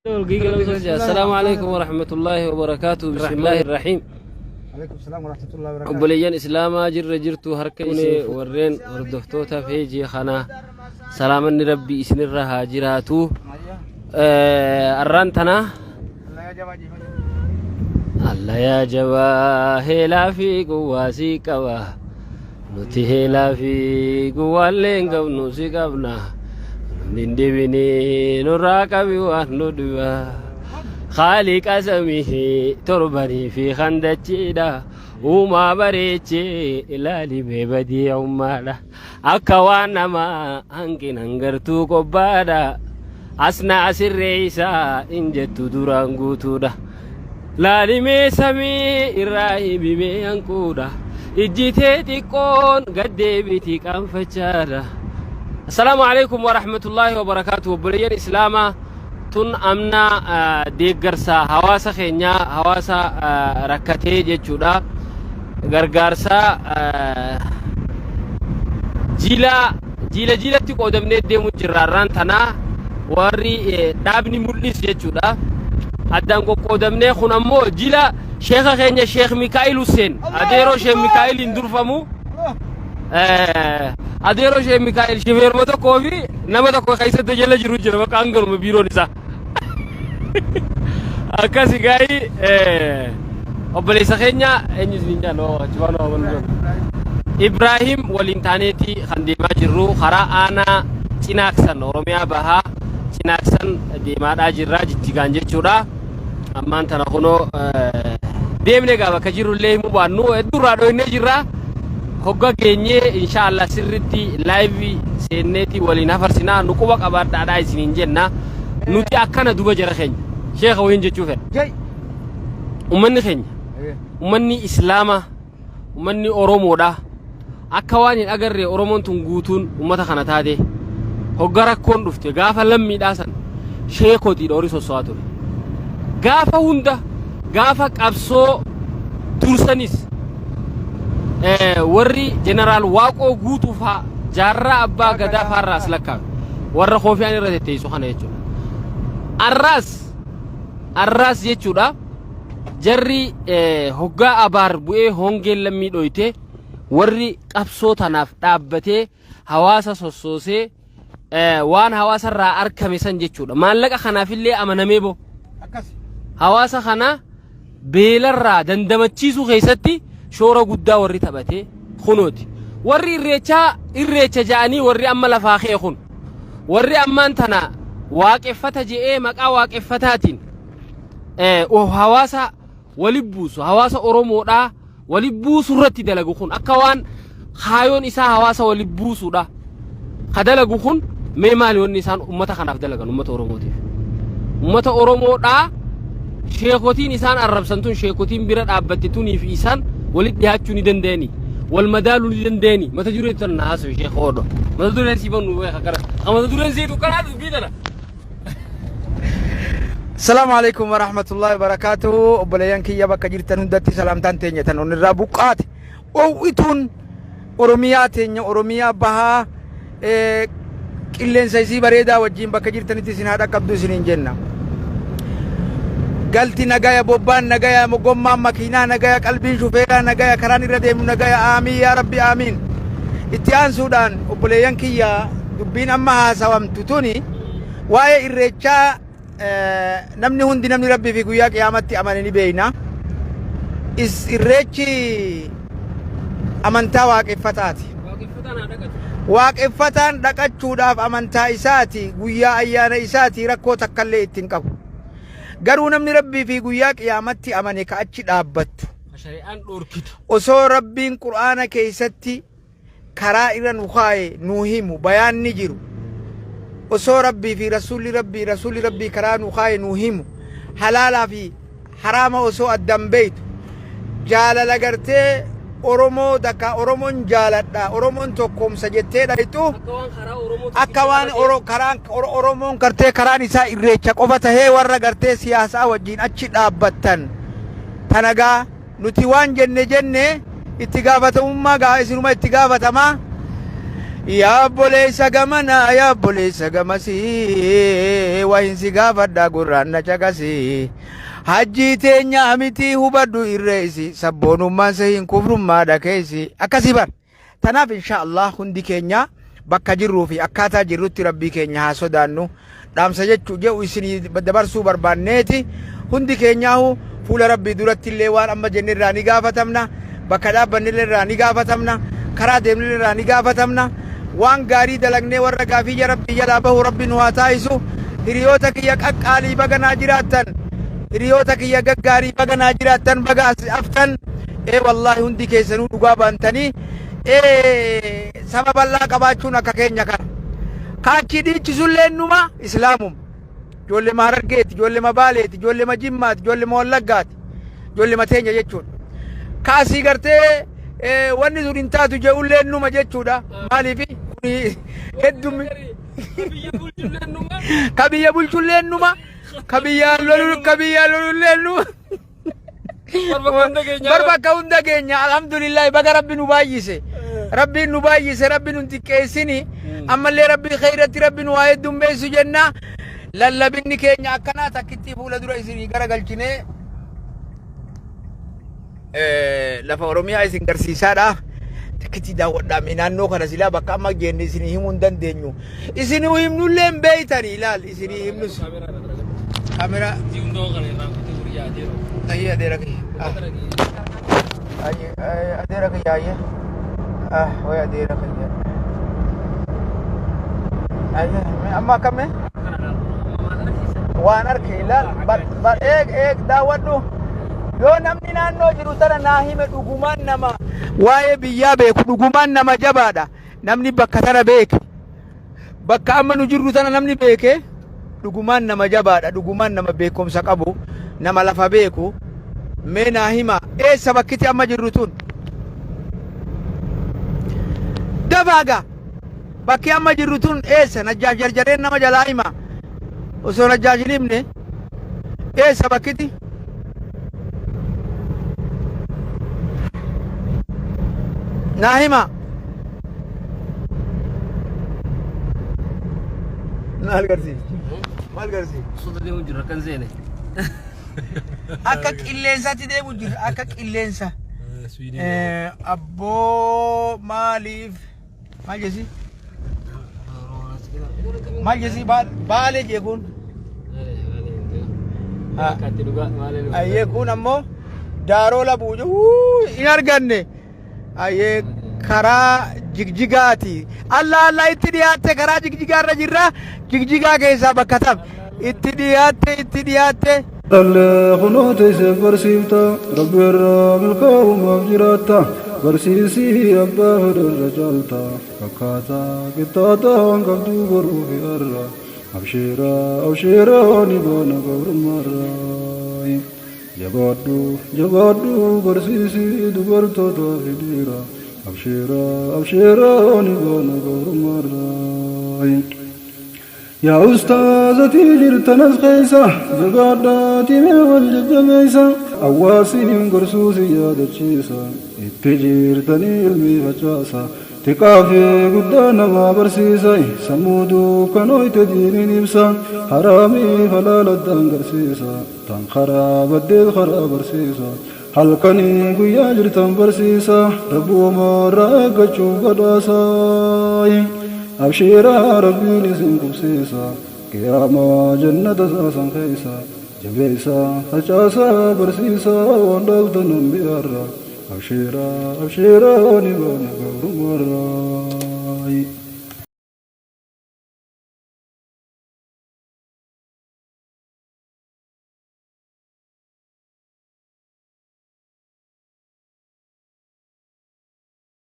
السلام عليكم ورحمة الله وبركاته. بسم الله الرحيم. عليكم السلام ورحمة الله وبركاته. قبليان إسلاما جرتو هركيني ورين وردفتوتا فيجي خنا سلاما ربي إسن الرها جراتو أرانتنا الله يا جوا هلا في قواسي كوا نتي هلا في قوالين قبنو سيقبنا نندبني نراك بيوان ندوا خالق أسميه تربني في خندتشيدا وما بريتشي إلالي بيبدي عمالا أكوانا ما أنكن أنغرتو كبادا أسنا أسر ريسا إنجتو درانغوتو دا لالي ميسامي إراهي بمي أنكودا إجيتي تكون قدي بيتي كان فجادا. السلام عليكم ورحمة الله وبركاته. بليان إسلاما تون أمنا ديگرسا حواسا خينيا حواسا ركتي جيچودا غرغارسا جيلا تقودمني ديمو جراران تنا واري دابني ملنس جيچودا أدان قودمني خنمو جيلا شيخ خينيا شيخ ميكائيل حسين أديرو شيخ ميكائيل اندرفمو أديرو شيخ ميكائيل شفير متو كوفي نمتو كو خيسة جلا جرو جرا وكانغل مبيرو نسا أكاسي غاي أبليس خينيا إنجز نينجا نو جوانو أولو إبراهيم والإنتانيتي خنديما جرو خرا أنا تناكسن أوروميا بها تناكسن ديما راجرا جتيغانجي چودا أمان تنخونو ديمني غابا كجيرو اللي مبانو إدورا دويني جرا hogga genye inshallah sirritti live seneti wali nafarsina nukuba qabar dada isinin jenna nuti akana duba jara khenya sheikh wayin jechu fe ummanni khenya ummanni islama ummanni oromo da akawani agarre oromon tun gutun ummata kana tade hoggara kon dufte gafa lammi dasan sheikoti dori soswato gafa hunda gafa qabso tursanis warri general waaqoo guutuu fa jaarraa abbaa gadaa farraas lakkaa warra koofiyaan irra tetteessu kana jechuudha. Arraas jechuudha jarri hoggaa abaar bu'ee hongeen lammii dhoyte warri qabsoo tanaaf dhaabbatee hawaasa sossoosee waan hawaasarraa arkame san jechuudha. Maallaqa kanaafillee amanamee bo hawaasa kana beelarraa dandamachiisuu keessatti shoora guddaa warri taphatee kunooti warri irreecha jaanii warri amma lafaa kee kun warri ammaan tana waaqeffata je'ee maqaa waaqeffataatiin hawaasa walibbuusu hawaasa oromoodhaa walibbuusu irratti dalagu kun akka waan haayoon isaa hawaasa walibbuusuudha ka dalagu kun mee maali wanni isaan ummata kanaaf dalagan ummata oromootiif ummata oromoodhaa sheekotiin isaan arrabsantun sheekotiin bira dhaabbatteetuniif isaan ولد يهاتشوني دنداني والمدالو دنداني ما تجري تناس في شيخ أوردو ما تدري سيبان وياك كذا أما تدري زيد وكذا بيدنا. السلام عليكم ورحمة الله وبركاته. بليان كي يبقى كجرتن هندتي سلام تانتين يتن ونرابوكات أو إتون أورومياتين أوروميا بها كلين سيسي بريدا وجيم بقى كجرتن تسين هذا كبدو سنين جنة قلتي نجايا بوبان نجايا مقوم ماكينة نجايا قلبي شوفيرا نجايا كراني رديم نجايا آمين يا ربي آمين. إتيان سودان وبليان كيا دبين أمها سوام تتوني واي الرجاء نمني هندي نمني ربي في قياك يا متي أماني بينا إس الرجي أمانتا واقفتاتي واقفتان دكت شوداف أمانتا إساتي قيا أيانا إساتي ركو تكالي تنكبو garuu namni rabbii fi guyyaa qiyaamatti amane ka achi dhaabbattu shari'aan dhorkitu osoo rabbiin qur'aana keessatti karaa irra nu kaaye nu himu bayaanni jiru osoo rabbii fi rasuulli rabbii karaa nu kaaye nu himu halaalaa fi haraama osoo addan beeytu jaalala gartee oromoo daka oromoon jaaladha oromoon tokkoomsa jettee dhaytu akka waan oromoon gartee karaan isaa irreecha qofa tahee warra gartee siyaasaa wajjin achi dhaabbattan tanagaa nuti waan jenne itti gaafatamummaa gaa isinuma itti gaafatamaa يا بوليس غمنا يا بوليس غمسي وين سيغا فدا قرانا چكسي حجي تينيا امتي هبدو الرئيسي سبونو ما سين كفر ما دكيسي اكسبر تناف ان شاء الله هندي كينيا بكا جرو في اكاتا جروت ربي كينيا سودانو دام سجدو جو اسني بدبر سو بربانيتي هندي كينيا هو فول ربي دورت اللي وان اما جنر راني غافتمنا بكا دابن اللي راني غافتمنا كرا ديم اللي راني غافتمنا وان غاري دلغني ورغا في ربي يلابه ربي نواتايسو هريوتك يا قالي بغنا جراتن هريوتك يا غاري بغنا جراتن بغا افتن اي والله هندي كيسنو دغا بانتني اي سبب الله قباچونا ككينيا كان كاكي دي تسولنوما اسلامم جولي مارغيت جولي مباليت جولي مجمات جولي مولغات جولي متينيا يچون كاسي غرتي wanni durin taatu jeulleen numa jechuudha maaliif kuni heddum kabiyya bulchulleen numa kabiyya lolulleen numa barbaka hunda keenya alhamdulillah baga rabbi nu baay'ise rabbi nu xiqqeessini ammallee rabbi khayratti rabbi nu waa heddummeessu jenna lallabinni keenya akkanaa takkitti fuula dura isinii garagalchine lafa oromiyaa isin garsiisaadha takkitti daawwadhaa naannoo kana silaa bakka amma geenne isin himuu hin dandeenyu isin himnullee hin beeytani ilaal isin himnus kamera ayye adeera kiyya ayye way adeera kiyya ayye amma kame waan arke ilaal bar eeg daawwadhu yoo namni naannoo jiru tana naa hime dhugumaan nama waa'ee biyyaa beeku dhugumaan nama jabaadha namni bakka tana beeke bakka amma nu jirru tana namni beeke dhugumaan nama jabaadha dhugumaan nama beekumsa qabu nama lafa beeku mee naa hima eessa bakkiti amma jirru tun dabaaga bakki amma jirru tun eessa najjaaf jarjareen nama jalaa hima osoo najjaaf hin himne eessa bakkiti Nahima Mal garsi Sudah dia mujur kan zene Akka qilleensa ti deemu jira akka qilleensa abbo maaliif maal jesi baale jeekun ayyee kun ammoo daaroo labuuje in arganne aye kara jigjigaati Allah itti dhiyaatte kara jigjigaarra jirra jigjigaa keessa bakka tam itti dhiyaatte الله خنوتي سفرسيفتا ربي الرام القوم أفجراتا برسيسي أبا فدر رجالتا فكاتا قطاتا وانقبدو بروفي أرى أبشيرا نبانا قبر مراي جبادو برسيسي دبرتا تافديرا أبشيرا نبانا قبر مراي يا أستاذتي جرتنس خيسا جغاداتي من والجميسا أواسين قرسوسي يا دچيسا اتجيرتني علمي فجاسا تقافي قدانا ما برسيسا سمودو كانوي تديني نبسا حرامي فلال الدان قرسيسا تان خراب الديد خراب برسيسا حلقني قيا جرتن برسيسا ربو مرا قچو قداسا أبشيرا ربي نسنكم سيسا قياما جنة ساسا خيسا جبيسا خجاسا برسيسا واندلتن بيارا أبشيرا نبانا قبر مراي